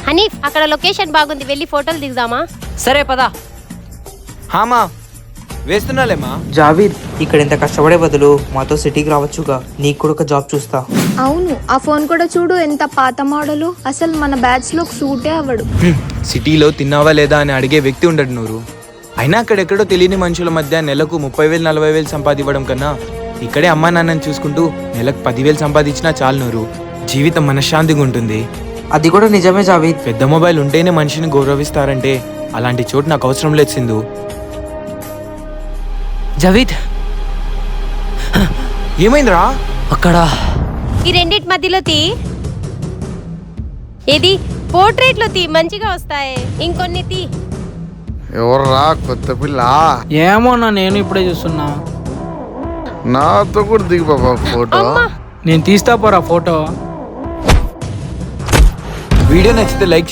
హనీఫ్ అక్కడ లొకేషన్ బాగుంది, వెళ్ళి ఫోటోలు దిగుదామా? సరే పదా. హామా వేస్తున్నాలేమా. జావీద్, ఇక్కడ ఇంత కష్టపడే బదులు మాతో సిటీకి రావచ్చుగా, నీకు కూడా ఒక జాబ్ చూస్తా. అవును, ఆ ఫోన్ కూడా చూడు ఎంత పాత మోడలు, అసలు మన బ్యాచ్ లో సూటే అవ్వడు. సిటీలో తిన్నావా లేదా అని అడిగే వ్యక్తి ఉండడు నూరు. అయినా అక్కడెక్కడో తెలియని మనుషుల మధ్య నెలకు 30,000 40,000 సంపాదివ్వడం కన్నా ఇక్కడే అమ్మా నాన్నని చూసుకుంటూ నెలకు 10,000 సంపాదించినా చాలు నూరు. జీవితం మనశ్శాంతిగా ఉంటుంది. అది కూడా నిజమే జావీద్. పెద్ద మొబైల్ ఉంటేనే మనిషిని గౌరవిస్తారంటే అలాంటి చోటు నాకు అవసరం లేదు సింధు. జావీద్, ఏమైందిరా? అక్కడ ఈ రెండిటి మధ్యలో తీ. ఏది పోర్ట్రేట్ లో తీ, మంచిగా వస్తాయి. ఇంకొన్ని తీ. ఎవర్రా కొత్త పిల్ల? ఏమో నేను ఇప్పుడే చూస్తున్నా. నాతో కూడా దిగు బాబా ఫోటో. నేను తీస్తా పోరా ఫోటో. వీడియో నచ్చితే లైక్